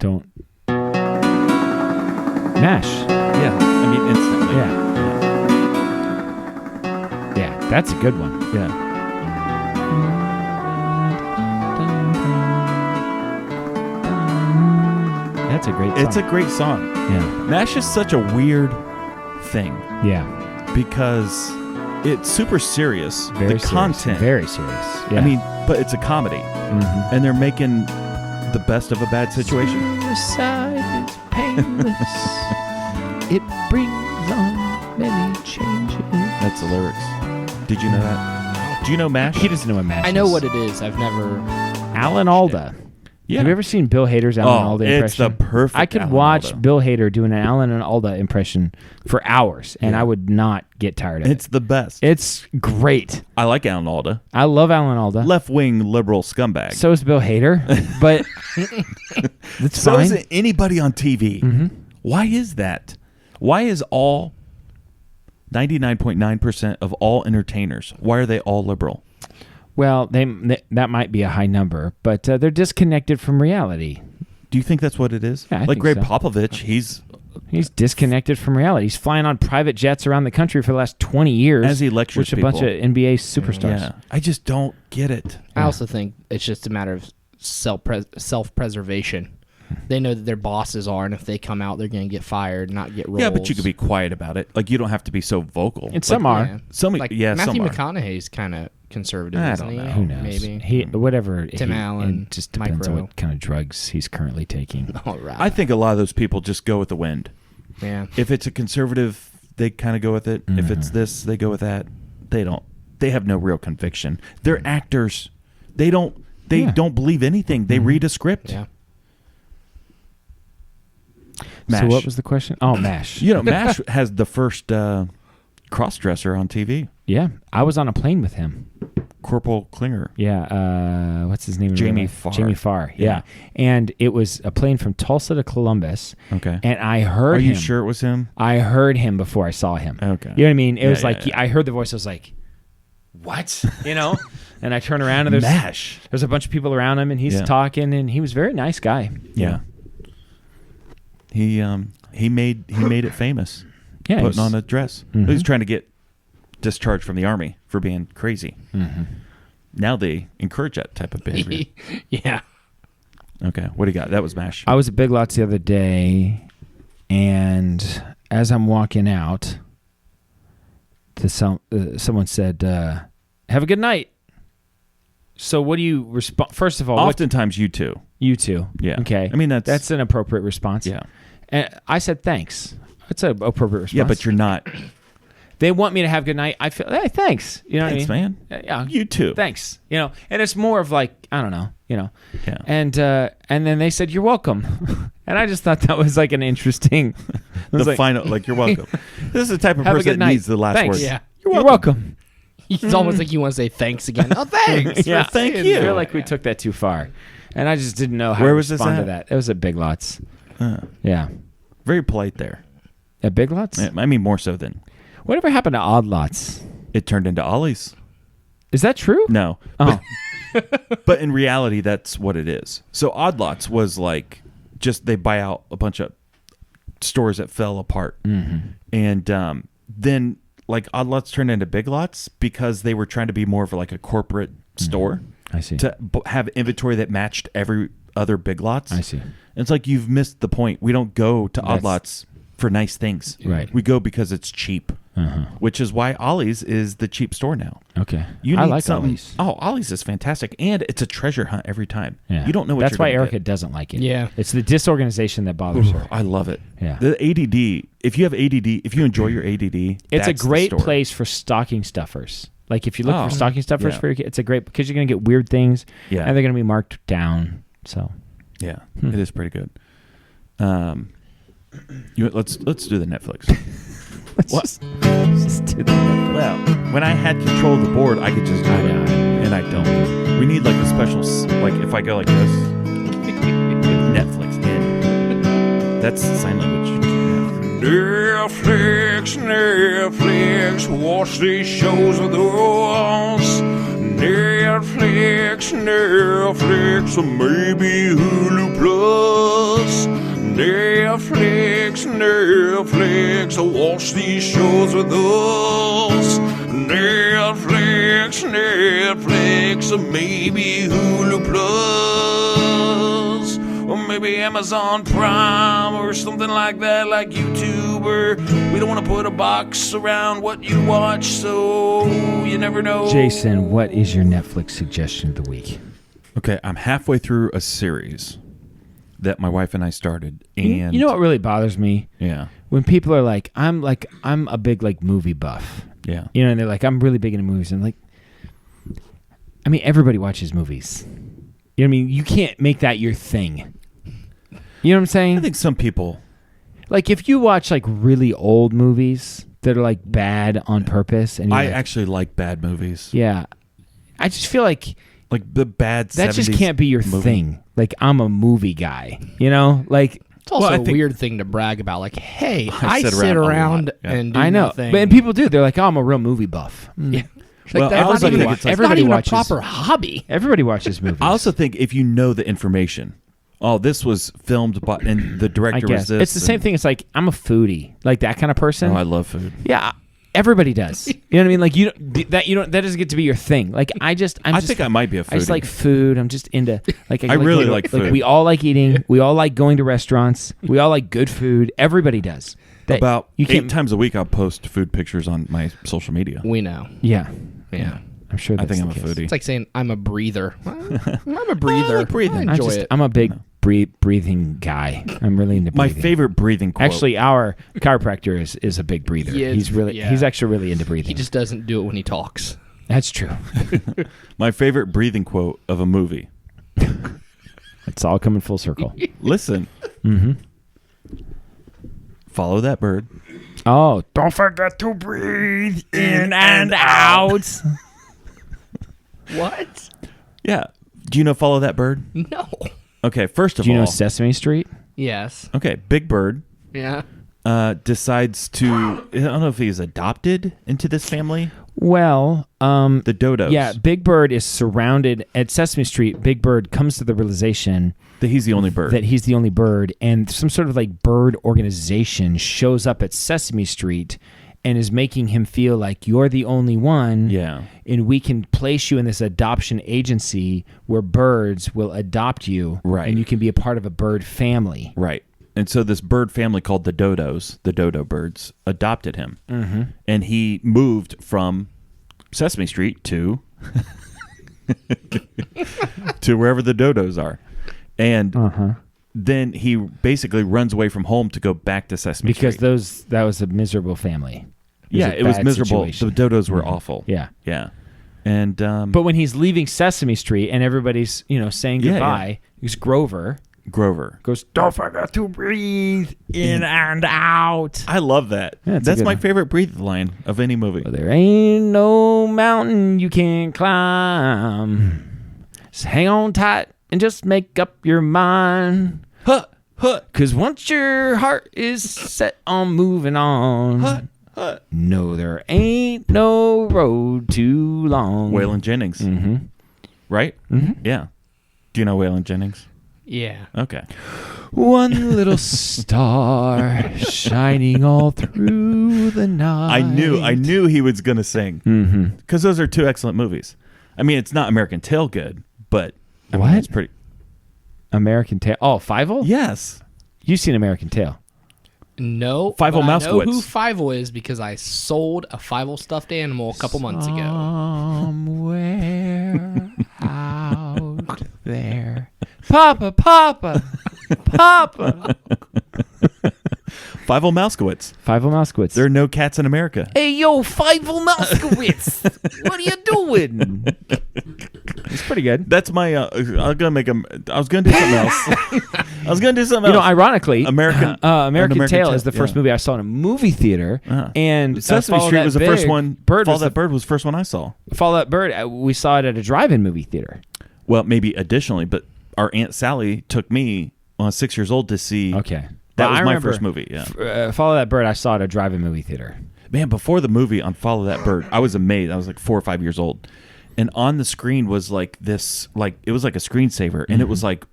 don't. M.A.S.H. Yeah. I mean, instantly. Yeah. Yeah, that's a good one. Yeah. That's a great song. It's a great song. Yeah. M.A.S.H is such a weird thing Yeah. because it's super serious. Very the serious. content. Very serious. Yeah. I mean, but it's a comedy. Mhm. And they're making the best of a bad situation. Suicide is painless. It brings on many changes. That's the lyrics. Did you know that? Do you know M.A.S.H? He doesn't know what M.A.S.H I know is. what it is. I've never. Alan Alda. Yeah. Have you ever seen Bill Hader's Alan Alda it's impression? the perfect I could Alan watch Alda. Bill Hader doing an Alan and Alda impression for hours, and I would not get tired of It's the best. it. It's great. I like Alan Alda. I love Alan Alda. Left-wing liberal scumbag. So is Bill Hader, but it's So fine. isn't anybody on TV. Why is that? Why is all 99.9% of all entertainers, why are they all liberal? Well, that might be a high number, but they're disconnected from reality. Do you think that's what it is? Yeah, I like think Greg so. Popovich, he's disconnected from reality. He's flying on private jets around the country for the last 20 years. As he lectures with a bunch of NBA superstars. Yeah. I just don't get it. I also think it's just a matter of self-preservation. They know that their bosses are, and if they come out, they're going to get fired, not get roles. Yeah, but you could be quiet about it. Like, you don't have to be so vocal. And some are. Yeah. Some, Like yeah, Matthew some are. McConaughey's kind of conservative, I isn't don't he? know. Who knows? Maybe. Whatever. Tim Allen, It just depends on Micro. what kind of drugs he's currently taking. All right. I think a lot of those people just go with the wind. Yeah. If it's a conservative, they kind of go with it. If it's this, they go with that. They don't. They have no real conviction. They're actors. They don't believe anything. They read a script. Yeah. M.A.S.H. So what was the question? Oh, M.A.S.H. You know, M.A.S.H. has the first cross-dresser on TV. Yeah, I was on a plane with him. Corporal Klinger. Yeah, what's his name? Jamie Farr. Jamie Farr, yeah. And it was a plane from Tulsa to Columbus. Okay. And I heard Are him. you sure it was him? I heard him before I saw him. Okay. You know what I mean? It was Yeah, like, yeah. I heard the voice. I was like, what? You know? And I turn around and M.A.S.H. there's a bunch of people around him and he's Yeah. talking and he was a very nice guy. Yeah. He made it famous. Yeah. he Putting was- on a dress. He's trying to get discharged from the army for being crazy. Now they encourage that type of behavior. Yeah. Okay, what do you got? That was M.A.S.H. I was at Big Lots the other day, and as I'm walking out, someone said, "Have a good night." So, what do you respond? First of all, Oftentimes you too. you too. Yeah. Okay. I mean, that's an appropriate response. yeah. And I said thanks. That's an appropriate response. Yeah, but you're not. They want me to have a good night. I feel, hey, thanks. You know Thanks, what I mean? man. Yeah. You too. Thanks. You know, and it's more of like, I don't know, you know. Yeah. And then they said, "You're welcome." And I just thought that was like an interesting. It was The like, final, like, you're welcome. This is the type of have a person good that night. needs the last Thanks. word. Yeah. You're welcome. It's almost like you want to say thanks again. Oh, thanks. Yeah, thank I you. feel like we took that too far, and I just didn't know how Where to was this respond to at? that. It was at Big Lots. Yeah, Very polite there. at Big Lots. I mean, more so than Whatever happened to Odd Lots? it turned into Ollie's. Is that true? No. Oh, But in reality, that's what it is. So Odd Lots was like just they buy out a bunch of stores that fell apart. And then like Odd Lots turned into Big Lots because they were trying to be more of like a corporate store I see. to have inventory that matched every other Big Lots. I see. And it's like you've missed the point. We don't go to Odd That's- Lots for nice things. Right. We go because it's cheap. Which is why Ollie's is the cheap store now. Okay. You I need like something. Ollie's. Oh, Ollie's is fantastic, and it's a treasure hunt every time. Yeah. You don't know what That's you're why gonna Erica get. doesn't like it. Yeah. It's the disorganization that bothers her. I love it. Yeah. The ADD. If you have ADD, if you enjoy your ADD, It's a that's the great store. place for stocking stuffers. Like if you look Oh, for stocking stuffers yeah. for your kid, it's a great because you're going to get weird things. Yeah. And they're going to be marked down. So Yeah, it is pretty good. Let's do the Netflix. What? just do that. Well, when I had control of the board, I could just do it, and I don't. We need like a special, like if I go like this, Netflix in. That's sign language. Netflix, watch these shows with us. Netflix, or maybe Hulu Plus. Netflix, watch these shows with us. Netflix, or maybe Hulu Plus. Or maybe Amazon Prime or something like that, like YouTube. Or we don't want to put a box around what you watch, so you never know. Jason, what is your Netflix suggestion of the week? Okay, I'm halfway through a series that my wife and I started, and You know what really bothers me? yeah, When people are like, I'm a big like movie buff. yeah, You know, and they're like, I'm really big into movies. And like, I mean, everybody watches movies. You know what I mean? You can't make that your thing. You know what I'm saying? I think some people. Like if you watch like really old movies that are like bad on purpose, and you're I like, actually like bad movies. yeah, I just feel like Like the bad that just 70s can't be your movie. thing. Like I'm a movie guy, you know, like It's also Well, I a think- weird thing to brag about. Like, hey, I sit sit around a around lot. Yeah. and do I know, nothing. and people do. They're like, "Oh, I'm a real movie buff." Yeah. Well, Like, I also not even, think it's like- it's not everybody even watches- a proper hobby. Everybody watches movies. I also think if you know the information, oh, this was filmed by, and the I director was guess this. it's the same thing. It's like I'm a foodie, like that kind of person. Oh, I love food. Yeah, everybody does. You know what I mean? Like that doesn't get to be your thing. Like I think I might be a I just foodie. like food. I'm just into like I really like food. we all like eating. We all like going to restaurants. We all like good food. Everybody does. That About you 8 times a week, I'll post food pictures on my social media. We know. Yeah, Yeah. I'm sure. I That's think I'm a the case. foodie. It's like saying I'm a breather. I'm a breather. like breathing. I enjoy it. I'm a big breathing guy. I'm really into My breathing. favorite breathing quote. Actually, our chiropractor is a big breather. Yeah, He's actually really into breathing. He just doesn't do it when he talks. That's true. my favorite breathing quote of a movie. It's all coming full circle. Listen. Follow that bird. Oh, don't forget to breathe in and out. What? Yeah. Do you know Follow That Bird? No. Okay, first of Do you all. know Sesame Street? Yes. Okay, Big Bird Yeah. decides to. I don't know if he's adopted into this family. Well, The Dodos. yeah, Big Bird is surrounded at Sesame Street. Big Bird comes to the realization That he's the only bird. that he's the only bird, and some sort of like bird organization shows up at Sesame Street and is making him feel like you're the only one. Yeah. And we can place you in this adoption agency where birds will adopt you. Right. And you can be a part of a bird family. Right. And so this bird family called the Dodos, the dodo birds, adopted him. Mm-hmm. And he moved from Sesame Street to to wherever the dodos are. And then he basically runs away from home to go back to Sesame Because Street. that was a miserable family. It was bad miserable. situation. The dodos were awful. Yeah. Yeah. And But when he's leaving Sesame Street and everybody's, saying Yeah, goodbye, he's Grover Grover goes, "Don't forget to breathe in and out." I love that. Yeah, it's a That's good my one. favorite breathe line of any movie. There ain't no mountain you can't climb. Just hang on tight and just make up your mind. Huh, huh, 'Cause once your heart is set on moving on, huh. no, there ain't no road too long. Waylon Jennings. Mm-hmm. Right? Mm-hmm. Yeah. Do you know Waylon Jennings? Yeah. Okay. One little star shining all through the night. I knew he was going to sing. Because those are two excellent movies. I mean, it's not American Tail good, but I mean, What? it's pretty. American Tail. Oh, Fievel? Yes. You've seen American Tail. No. Fievel but I know Mousekewitz. who Fievel is because I sold a Fievel stuffed animal a couple months ago. Somewhere out there. Papa, Papa, Papa. Fievel Mousekewitz. Fievel Mousekewitz. There are no cats in America. Hey, yo, Fievel Mousekewitz. What are you doing? It's pretty good. That's my. I was gonna make him. I was gonna do something else. I was gonna do something else. Ironically, American American Tail Tail, is the first yeah. movie I saw in a movie theater, and Sesame Follow Street That was the first Big one. Bird Follow was That Bird was the first one I saw. Follow That Bird. We saw it at a drive-in movie theater. Well, maybe additionally, but our Aunt Sally took me when I was 6 years old to see. Okay, That Well, was I my remember, first movie. Yeah. Follow That Bird. I saw it at a drive-in movie theater. Man, before the movie on Follow That Bird, I was amazed. I was like 4 or 5 years old. And on the screen was like this, like it was like a screensaver, and it was like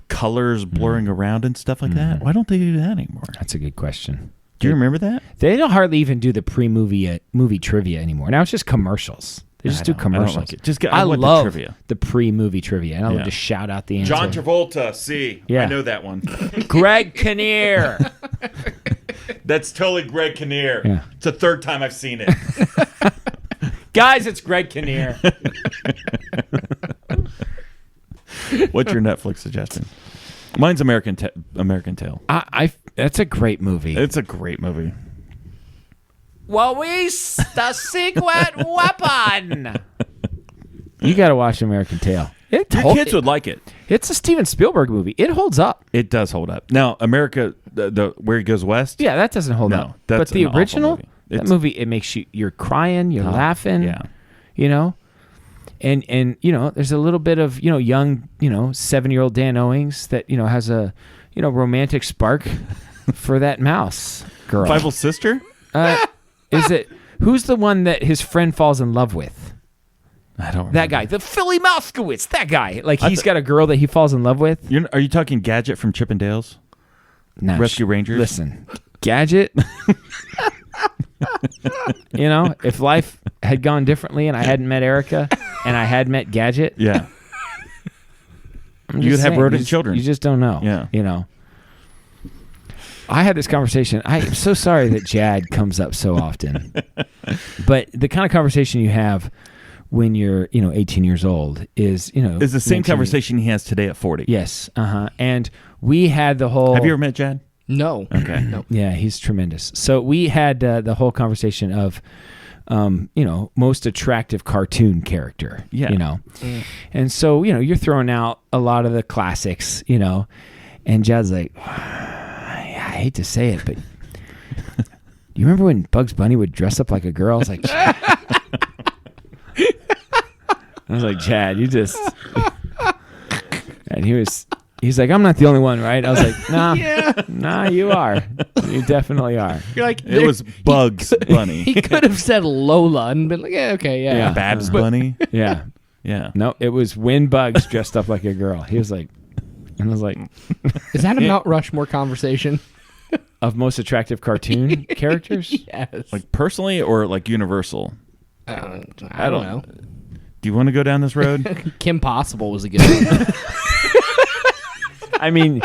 colors blurring around and stuff like that. Why don't they do that anymore? That's a good question. Do you remember that? They don't hardly even do the pre-movie movie trivia anymore. Now it's just commercials. They just do I don't commercials. like it. Just get- I I want the love trivia. the pre-movie trivia, and I Yeah. love to shout out the answer. Travolta, see. Yeah. I know that one. Greg Kinnear. That's totally Greg Kinnear. Yeah. It's the third time I've seen it. Guys, it's Greg Kinnear. What's your Netflix suggestion? Mine's American Tail. That's a great movie. It's a great movie. Waris, the secret weapon. You got to watch American Tail. Your kids would like it. It's a Steven Spielberg movie. It holds up. It does hold up. Now, America, the Where He Goes West. Yeah, that doesn't hold No, up. that's But the an awful original, movie. that It's- movie, it makes you're crying, you're laughing. yeah. You know? And there's a little bit of, young, 7-year-old Dan Owings that, has a romantic spark for that mouse girl. Fievel's sister? Is it who's the one that his friend falls in love with? I don't remember. That guy, the Philly Moskowitz. That guy, like he's got a girl that he falls in love with. Are you talking Gadget from Chip and Dale's? Nah, Rescue Rangers? Listen, Gadget. If life had gone differently and I hadn't met Erica and I had met Gadget, Yeah. I'm You'd just have saying, rodent children. You just don't know. Yeah. I had this conversation. I am so sorry that Jad comes up so often, but the kind of conversation you have when you're 18 years old is Is the same conversation he has today at 40. Yes. And we had the whole. Have you ever met Jad? No. Okay. No. Yeah, he's tremendous. So we had the whole conversation of, most attractive cartoon character. Yeah. And so you're throwing out a lot of the classics. And Jad's like, I hate to say it, but you remember when Bugs Bunny would dress up like a girl? I was like, Jad, you just. And he's like, I'm not the only one, right? I was like, nah, nah, you are. You definitely are. You're like, It was Bugs Bunny. He could have said Lola and been like, yeah, okay, yeah. Yeah. Babs Bunny. Yeah. Yeah. No, it was when Bugs dressed up like a girl. He was like, and I was like, Is that a Mount Rushmore conversation? of most attractive cartoon characters? Yes. Like personally or like universal? I don't know. Do you want to go down this road? Kim Possible was a good one. I mean,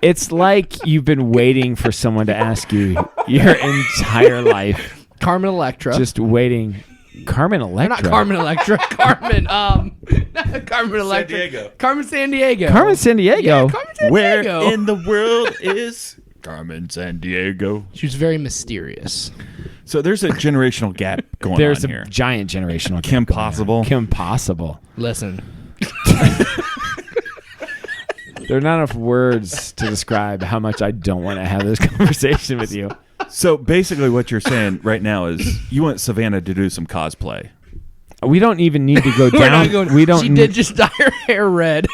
it's like you've been waiting for someone to ask you your entire life. Carmen Electra. Just waiting. Carmen Electra? Not Carmen Electra. Carmen. Carmen Electra. Diego. Carmen Sandiego. Carmen Sandiego? Yeah, Carmen Sandiego. Where in the world is Carmen Sandiego? She was very mysterious. So there's a generational gap going There's on a here. giant generational Kim gap going on. Possible. Kim Possible. Listen. There are not enough words to describe how much I don't want to have this conversation with you. So basically what you're saying right now is you want Savannah to do some cosplay. We don't even need to go We're down. not going, We don't. She did just dye her hair red.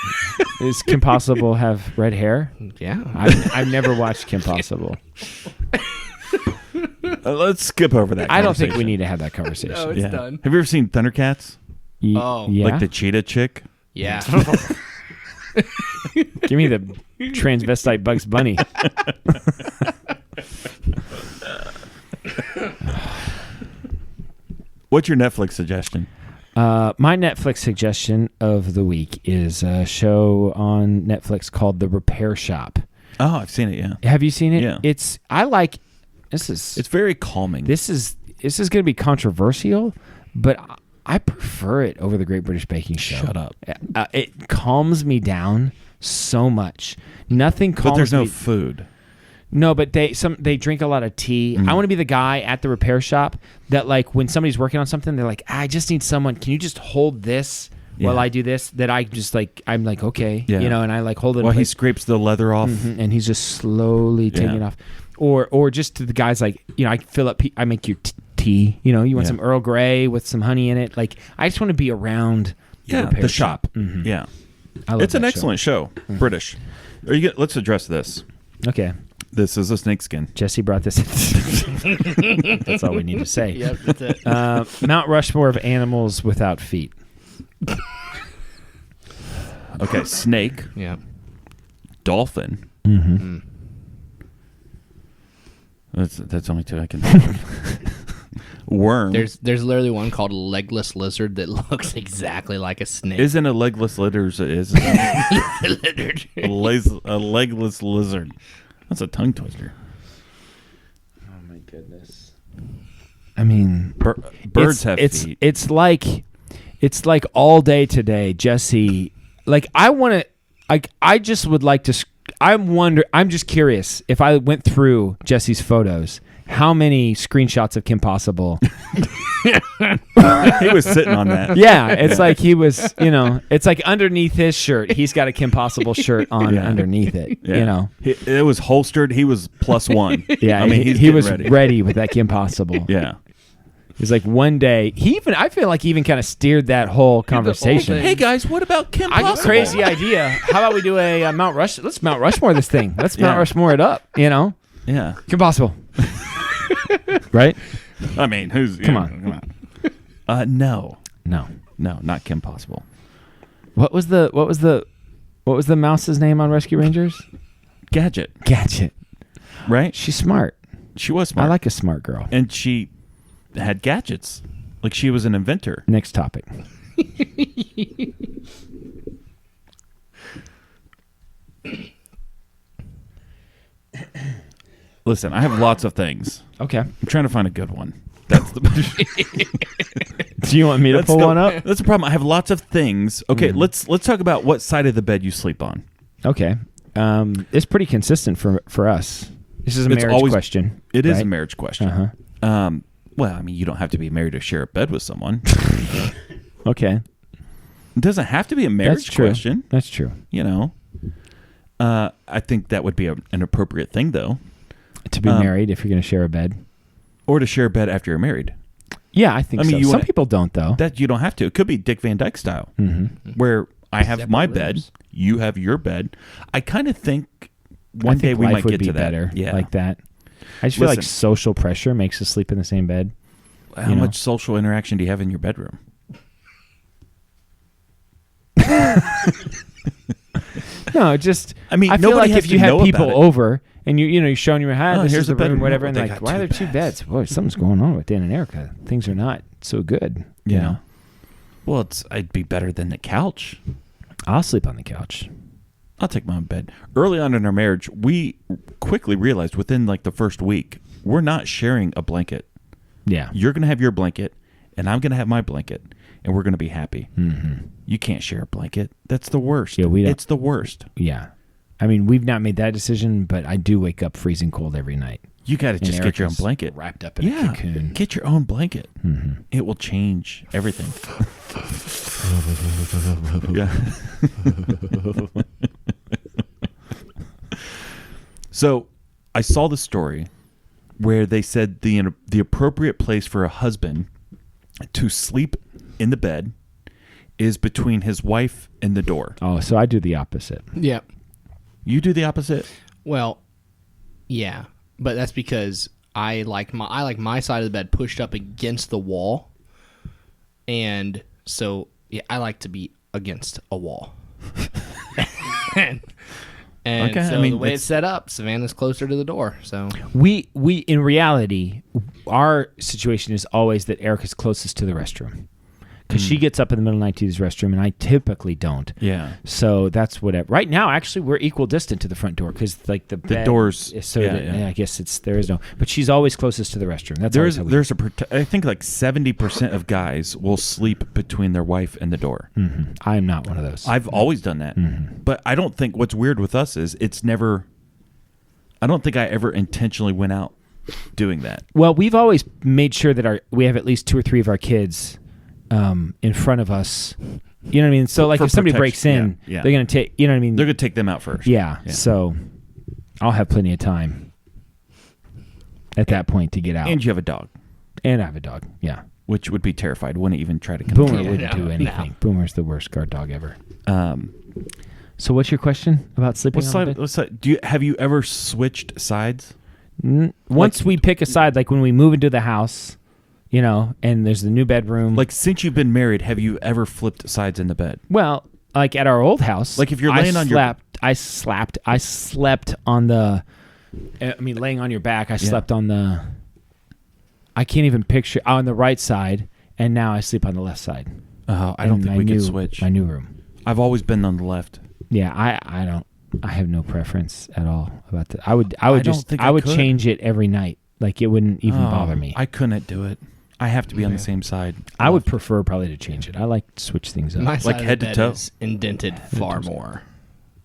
Does Kim Possible have red hair? Yeah. I've never watched Kim Possible. Let's skip over that. I don't think we conversation. need to have that conversation. No, it's done. Have you ever seen Thundercats? Oh. Yeah. Like the cheetah chick? Yeah. Give me the transvestite Bugs Bunny. What's your Netflix suggestion? My Netflix suggestion of the week is a show on Netflix called The Repair Shop. Oh, I've seen it, yeah. Have you seen it? Yeah. It's very calming. This is going to be controversial, but I prefer it over the Great British Baking Show. Shut up. It calms me down so much. Nothing calms But there's no me. food. No, but they drink a lot of tea. I want to be the guy at the repair shop that, like, when somebody's working on something, they're like, I just need someone. Can you just hold this while I do this? That I just I'm like, okay, and I like hold it. While he scrapes the leather off. and he's just slowly taking it off, or just to the guys like, I fill up. I make your tea. You want some Earl Grey with some honey in it. Like, I just want to be around the repair shop. Mhm. Yeah, I love it's an that excellent show. British. Let's address this. Okay. This is a snakeskin. Jesse brought this in. That's all we need to say. Yep, that's it. Mount Rushmore of animals without feet. Okay, snake, Yeah. dolphin. Mm-hmm. That's only two I can think of. Worm. There's literally one called a legless lizard that looks exactly like a snake. Isn't a legless lizard a legless lizard? That's a tongue twister. Oh my goodness. I mean, Birds have feet. It's like all day today, Jesse. Like, I just would like to. I'm just curious if I went through Jesse's photos, how many screenshots of Kim Possible? He was sitting on that. Yeah, it's like he was. It's like underneath his shirt, he's got a Kim Possible shirt on underneath it. Yeah. It was holstered. He was +1. Yeah, I mean, he was ready with that Kim Possible. Yeah. It's like one day I feel like he even kind of steered that whole conversation. Hey guys, what about Kim I got a Possible? crazy idea. How about we do a Mount Rush? Let's Mount Rushmore this thing. Let's Mount Rushmore it up. You know, Yeah. Kim Possible, right? I mean, Come on. No, No. not Kim Possible. What was the mouse's name on Rescue Rangers? Gadget, Gadget. right? She's smart. She was smart. I like a smart girl. And she had gadgets. Like she was an inventor. Next topic. Listen, I have lots of things. Okay. I'm trying to find a good one. That's the. Do you want me to pull one up? That's the problem. I have lots of things. Okay, let's talk about what side of the bed you sleep on. Okay. It's pretty consistent for us. This is a marriage question. It is right? a marriage question. Uh-huh. Well, I mean, you don't have to be married to share a bed with someone. Okay. It doesn't have to be a marriage That's true. question. That's true. You know, I think that would be an appropriate thing, though, To be married if you're going to share a bed. or to share a bed after you're married. Yeah, I think I mean, so. you Some wanna- people don't, though. That you don't have to. It could be Dick Van Dyke style, where I have Separate my rooms. bed, you have your bed. I kind of think I one think day we life might would get be to that. better Yeah. like that. I just feel like Listen. social pressure makes us sleep in the same bed. How you know? much social interaction do you have in your bedroom? No, just I mean, I feel nobody like has if to you have know people about it. over and you're showing your hand, Oh, this here's is the a bedroom. room, whatever, Oh, and they they're like, got why are there two two beds? Boy, something's going on with Dan and Erica. Things are not so good. You know? Well, I'd be better than the couch. I'll sleep on the couch. I'll take my own bed. Early on in our marriage, we quickly realized within like the first week, we're not sharing a blanket. Yeah. You're going to have your blanket, and I'm going to have my blanket, and we're going to be happy. Mm-hmm. You can't share a blanket. That's the worst. Yeah, we don't- It's the worst. Yeah. I mean, we've not made that decision, but I do wake up freezing cold every night. You got to And just get your own Erica's blanket. wrapped up in a Yeah, cocoon. get your own blanket. Mm-hmm. It will change everything. Yeah. So, I saw the story where they said the appropriate place for a husband to sleep in the bed is between his wife and the door. Oh, so I do the opposite. Yeah. You do the opposite? Well, yeah, but that's because I like my side of the bed pushed up against the wall, and so yeah, I like to be against a wall. And Okay, so I mean, the way it's- it's set up, Savannah's closer to the door. So We in reality, our situation is always that Erica's closest to the restroom. Because she gets up in the middle of the night to use the restroom, and I typically don't. Yeah. So that's whatever. Right now, actually, we're equal distant to the front door because like the bed doors- is so yeah, that, yeah. I guess there is no. But she's always closest to the restroom. That's always how we I think like 70% of guys will sleep between their wife and the door. Mhm. I am not one of those. I've always done that. Mm-hmm. But I don't think what's weird with us is I don't think I ever intentionally went out doing that. Well, we've always made sure that we have at least 2 or 3 of our kids in front of us. You know what I mean? So like For if somebody protection, breaks in, yeah. they're going to take, you know what I mean? They're going to take them out first. Yeah. So I'll have plenty of time at that point to get out. And you have a dog, And I have a dog. Yeah. which would be terrified. Wouldn't even try to come Boomer near. wouldn't do no. anything. Boomer's the worst guard dog ever. Um, So what's your question about sleeping on the bed? have you ever switched sides? Once we pick a side, like when we move into the house, you know, and there's the new bedroom. Like since you've been married, have you ever flipped sides in the bed? Well, like at our old house. Like if you're laying on your- I slept on the, laying on your back, I slept on the, I can't even picture, on the right side, and now I sleep on the left side. Oh, I don't think we could switch. My new room. I've always been on the left. Yeah, I don't. I have no preference at all about that. I would don't just think I I would could. change it every night. Like it wouldn't even Oh, bother me. I couldn't do it. I have to be on the same side. I would prefer probably to change it. I like to switch things up. my side head of the to bed toe? is indented far more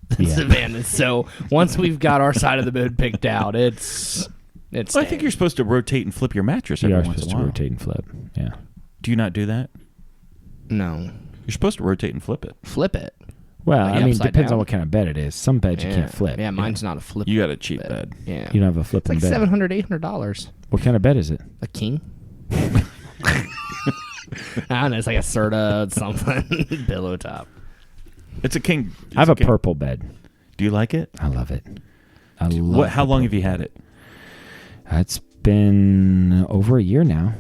than Yeah. Savannah's. So once we've got our side of the bed picked out, it's. Well, I think you're supposed to rotate and flip your mattress You every are once supposed in a to while. rotate and flip. Yeah. Do you not do that? No, You're supposed to rotate and flip it. flip it. Well, Like I mean, upside depends on down. what kind of bed it is. Some beds you can't flip. Yeah, mine's not a flip. You got a cheap bed. Yeah, You don't have a it's flipping like bed. $700, $800. What kind of bed is it? A king. I don't know. It's like a Serta something pillow top. It's a king. I have a purple bed. Do you like it? I love it. I love. How long have you had it? It's been over a year now.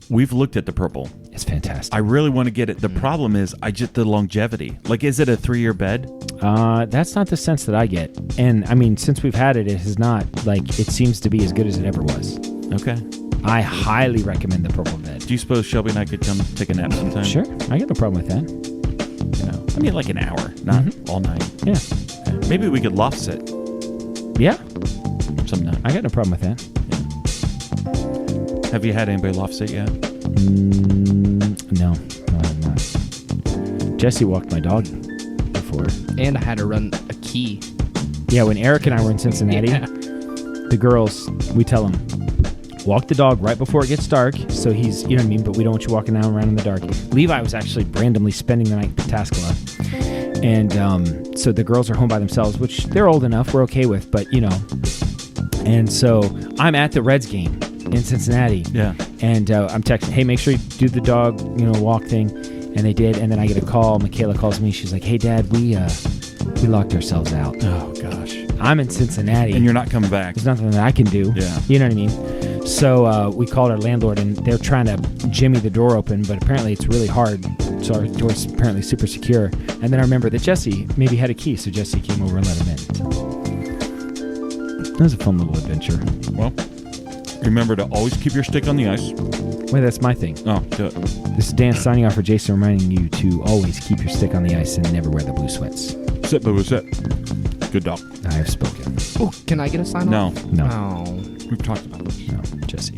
We've looked at the purple. It's fantastic. I really want to get it. The problem is the longevity. Like, is it a 3-year bed? That's not the sense that I get. And I mean, since we've had it, it has not, like, it seems to be as good as it ever was. Okay. I highly recommend the purple bed. Do you suppose Shelby and I could come take a nap sometime? Sure. I got no problem with that. You know, I mean, like an hour, not all night. Yeah. Okay. Maybe we could loft sit Yeah. sometime. I got no problem with that. Yeah. Have you had anybody loft sit yet? No, I'm not. Jesse walked my dog before. And I had to run a key. Yeah, when Eric and I were in Cincinnati, the girls, we tell them, walk the dog right before it gets dark. So he's, you know what I mean, but we don't want you walking around in the dark. Levi was actually randomly spending the night at Pataskala. And so the girls are home by themselves, which they're old enough, we're okay with, but, you know. And so I'm at the Reds game in Cincinnati. Yeah. And I'm texting, hey, make sure you do the dog, walk thing. And they did. And then I get a call. Michaela calls me. She's like, hey, Dad, we locked ourselves out. Oh, gosh. I'm in Cincinnati. And you're not coming back. There's nothing that I can do. Yeah. You know what I mean? So we called our landlord, and they're trying to jimmy the door open, but apparently it's really hard. So our door's apparently super secure. And then I remember that Jesse maybe had a key, so Jesse came over and let him in. So that was a fun little adventure. Well, remember to always keep your stick on the ice. Wait, that's my thing. Oh, do it. This is Dan signing off for Jason, reminding you to always keep your stick on the ice and never wear the blue sweats. Sit, boo, sit. Good dog. I have spoken. Oh, can I get a sign off? No. No. Oh. We've talked about this. No, Jesse.